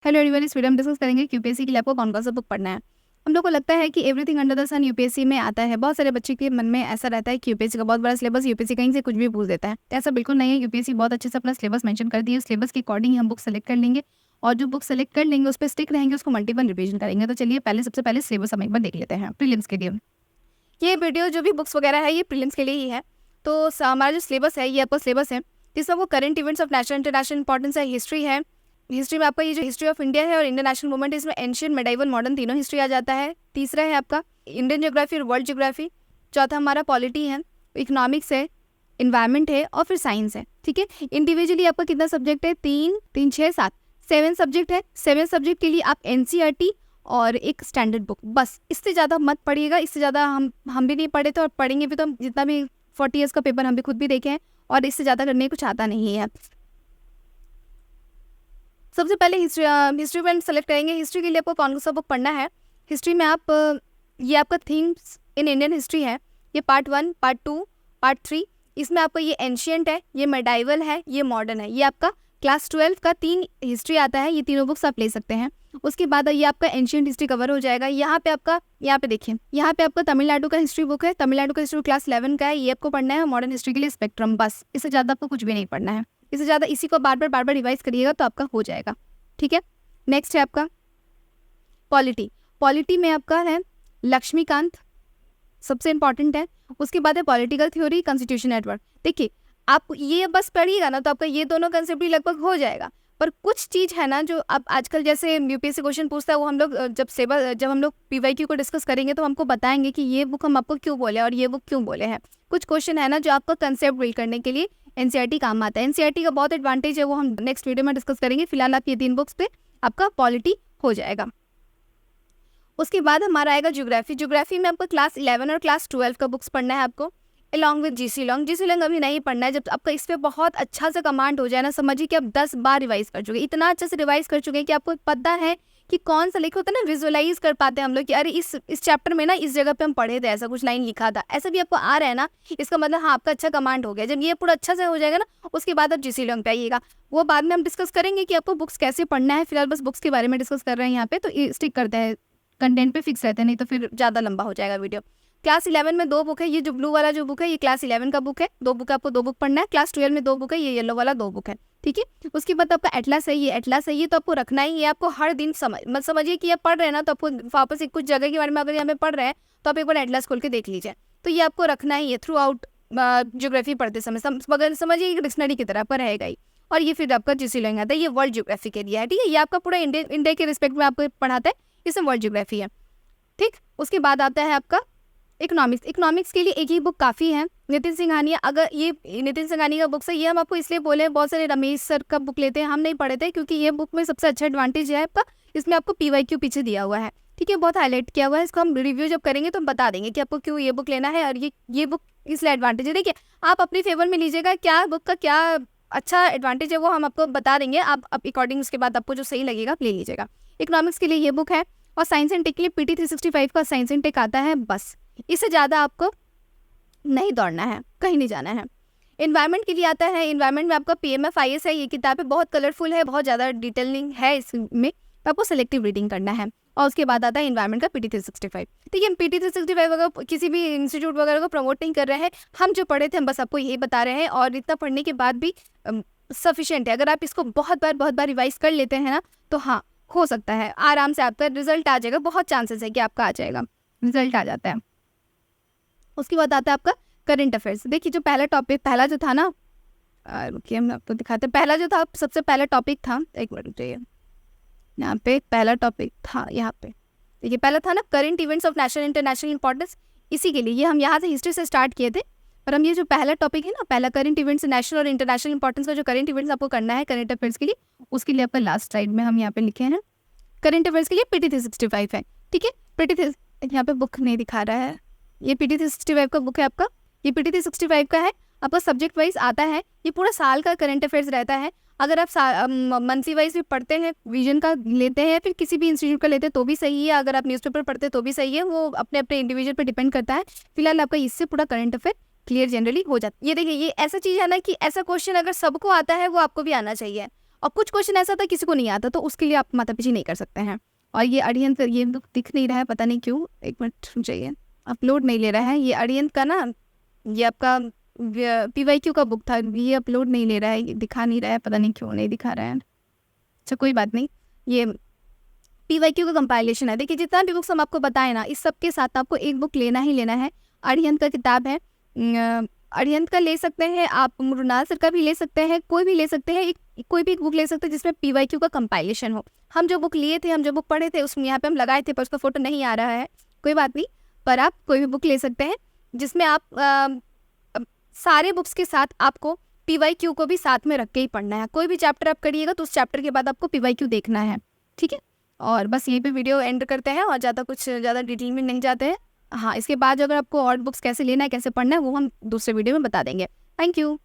Hello everyone, इस video में discuss करेंगे कि यूपीएससी के लिए आपको कौन कौन सा बुक पढ़ना है। हम लोग को लगता है कि everything under the sun UPSC में आता है। बहुत सारे बच्चे के मन में ऐसा रहता है कि यूपीएससी का बहुत बड़ा सिलेबस, यूपीएससी कहीं से कुछ भी पूछ देता है। तो ऐसा बिल्कुल नहीं है। यूपीएससी बहुत अच्छे से अपना सिलेबस मेंशन कर दिए। सिलेबस के अकॉर्डिंग हम बुक सेलेक्ट कर लेंगे और जो बुक सेलेक्ट कर लेंगे उस पर स्टिक रहेंगे, उसको मल्टीपल रिवीजन करेंगे। तो चलिए सबसे पहले सिलेबस हम एक बार देख लेते हैं प्रीलिम्स के लिए। ये वीडियो जो भी बुक्स वगैरह है ये प्रीलिम्स के लिए ही है। तो हमारा जो सिलेबस है ये आपका सिलेबस है जिसमें आपको current events of national international importance है, हिस्ट्री है। हिस्ट्री में आपका ये जो हिस्ट्री ऑफ इंडिया है और इंडियन नेशनल मूवमेंट, इसमें एंशियंट, मेडाइवल, मॉडर्न तीनों हिस्ट्री आ जाता है। तीसरा है आपका इंडियन ज्योग्राफी और वर्ल्ड ज्योग्राफी। चौथा हमारा पॉलिटी है, इकोनॉमिक्स है, इन्वायरमेंट है और फिर साइंस है। ठीक है, इंडिविजुअली आपका कितना सब्जेक्ट है? 3, 6, 7 7 सब्जेक्ट है। 7 सब्जेक्ट के लिए आप एनसीईआरटी और एक स्टैंडर्ड बुक, बस इससे ज़्यादा मत पढ़िएगा। इससे ज़्यादा हम भी नहीं पढ़े थे और पढ़ेंगे भी तो हम जितना भी 40 ईयर्स का पेपर हम भी खुद भी देखे हैं और इससे ज़्यादा करने कुछ आता नहीं है। सबसे पहले हिस्ट्री में सेलेक्ट करेंगे। हिस्ट्री के लिए आपको कौन सा बुक पढ़ना है? हिस्ट्री में आप ये आपका थीम्स इन इंडियन हिस्ट्री है, ये पार्ट 1, पार्ट 2, पार्ट 3। इसमें आपका ये एंशियंट है, ये मेडाइवल है, ये मॉडर्न है। ये आपका क्लास 12 का 3 हिस्ट्री आता है। ये तीनों बुक्स आप ले सकते हैं। उसके बाद ये आपका एंशियंट हिस्ट्री कवर हो जाएगा। यहाँ पे देखिए, यहाँ पे आपका तमिलनाडु का हिस्ट्री बुक है। तमिलनाडु का हिस्ट्री क्लास 11 का है, ये आपको पढ़ना है। मॉडर्न हिस्ट्री के लिए स्पेक्ट्रम, बस इससे ज़्यादा आपको कुछ भी नहीं पढ़ना है। इससे ज़्यादा इसी को बार बार रिवाइज करिएगा तो आपका हो जाएगा। ठीक है, नेक्स्ट है आपका पॉलिटी। पॉलिटी में आपका है लक्ष्मीकांत, सबसे इंपॉर्टेंट है। उसके बाद है पॉलिटिकल थ्योरी, कॉन्स्टिट्यूशन नेटवर्क। देखिए, आप ये बस पढ़िएगा ना तो आपका ये दोनों कंसेप्ट भी लगभग हो जाएगा। पर कुछ चीज़ है ना जो अब आजकल जैसे यूपीएससी क्वेश्चन पूछता है, वो हम लोग जब हम लोग पीवाईक्यू को डिस्कस करेंगे तो हमको बताएंगे कि ये बुक हम आपको क्यों बोले और ये बुक क्यों बोले हैं। कुछ क्वेश्चन है ना जो आपका कंसेप्ट बिल्ड करने के लिए एनसीईआरटी काम आता है। एनसीईआरटी का बहुत एडवांटेज है, वो हम नेक्स्ट वीडियो में डिस्कस करेंगे। फिलहाल आप ये 3 बुक्स पे आपका पॉलिटी हो जाएगा। उसके बाद हमारा आएगा ज्योग्राफी। ज्योग्राफी में आपको क्लास 11 और क्लास 12 का बुक्स पढ़ना है आपको, along with GC long. GC long अभी नहीं पढ़ना है। जब आपका इस पर बहुत अच्छा से कमांड हो जाए ना, समझिए कि आप 10 बार रिवाइज कर चुके, इतना अच्छे से रिवाइज कर चुके हैं कि आपको पता है कि कौन सा लिखा होता है ना, विजुअलाइज कर पाते हैं हम लोग कि अरे इस चैप्टर में ना इस जगह पे हम पढ़े थे, ऐसा कुछ लाइन लिखा था। ऐसा भी आपको आ रहा है ना, इसका मतलब हाँ आपका अच्छा कमांड हो गया। जब ये पूरा अच्छा से हो जाएगा ना, उसके बाद आप जीसी लॉन्ग पे आइएगा। वो बाद में हम डिस्कस करेंगे कि आपको बुक्स कैसे पढ़ना है। फिलहाल बस बुक्स के बारे में डिस्कस कर रहे हैं यहाँ पे, तो स्टिक करते हैं, कंटेंट पे फिक्स रहते हैं, नहीं तो फिर ज़्यादा लंबा हो जाएगा वीडियो। क्लास 11 में 2 बुक है। ये जो ब्लू वाला जो बुक है ये क्लास 11 का बुक है। 2 बुक आपको 2 बुक पढ़ना है। क्लास 12 में 2 बुक है, ये येलो वाला 2 बुक है। ठीक है, उसके बाद आपका एटलस है। ये एटलस है, ये तो आपको रखना ही है। आपको हर दिन समझिए कि आप पढ़ रहे हैं ना, तो आपको वापस कुछ जगह के बारे में अगर यहाँ पे पढ़ रहे हैं तो आप एक बार एटलस खोल के देख लीजिए। तो ये आपको रखना ही है थ्रू आउट ज्योग्राफी पढ़ते समय। समझिए डिक्शनरी की तरह पर रहेगा ही। और ये फिर आपका जीसी लॉन्ग आता है, ये वर्ल्ड ज्योग्राफी के लिए है। ठीक है, ये आपका पूरा इंडिया के रिस्पेक्ट में आपको पढ़ाता है, इसमें वर्ल्ड ज्योग्राफी है। ठीक, उसके बाद आता है आपका इकोनॉमिक्स। इकोनॉमिक्स के लिए एक ही बुक काफ़ी है, नितिन सिंघानिया। अगर ये नितिन सिंघानिया का बुक है, ये हम आपको इसलिए बोले, बहुत सारे रमेश सर का बुक लेते हैं, हम नहीं पढ़े थे, क्योंकि ये बुक में सबसे अच्छा एडवांटेज है आपका, इसमें आपको पीवाईक्यू पीछे दिया हुआ है। ठीक है, बहुत हाईलाइट किया हुआ है। इसको हम रिव्यू जब करेंगे तो हम बता देंगे कि आपको क्यों ये बुक लेना है और ये बुक इसलिए एडवांटेज है। देखिए, आप अपनी फेवर में लीजिएगा, क्या बुक का क्या अच्छा एडवांटेज है वो हम आपको बता देंगे। आप अकॉर्डिंग उसके बाद आपको जो सही लगेगा आप ले लीजिएगा। इकोनॉमिक्स के लिए ये बुक है और साइंस एंड टेक के लिए पीटी 365 का साइंस एंड टेक आता है। बस इससे ज़्यादा आपको नहीं दौड़ना है, कहीं नहीं जाना है। इन्वायरमेंट के लिए आता है। इन्वायरमेंट में आपका PMFIS है। ये किताब है, बहुत कलरफुल है, बहुत ज़्यादा डिटेलिंग है इसमें, तो आपको सेलेक्टिव रीडिंग करना है। और उसके बाद आता है इन्वायरमेंट का PT 365। ठीक है, हम PT 365 अगर किसी भी इंस्टीट्यूट वगैरह को प्रमोट नहीं कर रहे हैं, हम जो पढ़े थे हम बस आपको यही बता रहे हैं। और इतना पढ़ने के बाद भी सफिशिएंट है। अगर आप इसको बहुत बार रिवाइज कर लेते हैं ना, तो हाँ हो सकता है आराम से आपका रिजल्ट आ जाएगा। बहुत चांसेस है कि आपका आ जाएगा, रिजल्ट आ जाता है। उसके बाद आता है आपका करंट अफेयर्स। देखिए, जो पहला जो था ना, रुकिए हम आपको दिखाते हैं। पहला जो था, सबसे पहला टॉपिक था, एक मिनट रुकिए, यहाँ पे पहला टॉपिक था, यहाँ पे देखिए पहला था ना current events of national international importance. इसी के लिए ये हम यहाँ से हिस्ट्री से स्टार्ट किए थे, पर हम ये जो पहला टॉपिक है ना, पहला करंट इवेंट्स नेशनल और इंटरनेशनल इंपॉर्टेंस का जो करंट इवेंट्स आपको करना है करंट अफेयर्स के लिए, उसके लिए आपका लास्ट स्लाइड में हम यहाँ पे लिखे हैं करंट अफेयर्स के लिए PT 365 है। ठीक है, PT यहाँ पे बुक नहीं दिखा रहा है, ये PT 365 का बुक है आपका। ये PT 365 का है, आपका सब्जेक्ट वाइज आता है। ये पूरा साल का करंट अफेयर्स रहता है। अगर आप मंथली वाइज भी पढ़ते हैं, विजन का लेते हैं, फिर किसी भी इंस्टीट्यूट का लेते हैं तो भी सही है। अगर आप न्यूज़पेपर पढ़ते हैं तो भी सही है, वो अपने अपने इंडिविजुअल पर डिपेंड करता है। फिलहाल आपका इससे पूरा करंट अफेयर क्लियर जनरली हो जाता है। ये देखिए, ये ऐसा चीज़ है ना कि ऐसा क्वेश्चन अगर सबको आता है वो आपको भी आना चाहिए। और कुछ क्वेश्चन ऐसा था किसी को नहीं आता, तो उसके लिए आप मातापिची नहीं कर सकते हैं। और ये अड़ियंत, ये दिख नहीं रहा है, पता नहीं क्यों, एक मिनट रुक जाइए, अपलोड नहीं ले रहा है ये अड़ियंत का ना, ये आपका PYQ का बुक था, ये अपलोड नहीं ले रहा है, ये दिखा नहीं रहा है, पता नहीं क्यों नहीं दिखा रहा है। अच्छा कोई बात नहीं, ये PYQ का कंपाइलेशन है। देखिए जितना भी बुक्स हम आपको बताएं ना, इस सब के साथ आपको एक बुक लेना ही लेना है। अड़ियंत का किताब है, अड़ियंत का ले सकते हैं आप, मृणाल सर का भी ले सकते हैं, कोई भी ले सकते हैं, कोई भी एक बुक ले सकते हैं जिसमें PYQ का कंपाइलेशन हो। हम जो बुक लिए थे, हम जो बुक पढ़े थे, उसमें यहाँ पे हम लगाए थे, पर उसका फोटो नहीं आ रहा है, कोई बात नहीं, पर आप कोई भी बुक ले सकते हैं जिसमें आप सारे बुक्स के साथ आपको PYQ को भी साथ में रख के ही पढ़ना है। कोई भी चैप्टर आप करिएगा तो उस चैप्टर के बाद आपको PYQ देखना है, ठीक है। और बस यहीं पे वीडियो एंड करते हैं, और ज़्यादा डिटेल में नहीं जाते हैं। हाँ, इसके बाद अगर आपको और बुक्स कैसे लेना है, कैसे पढ़ना है, वो हम दूसरे वीडियो में बता देंगे। Thank you.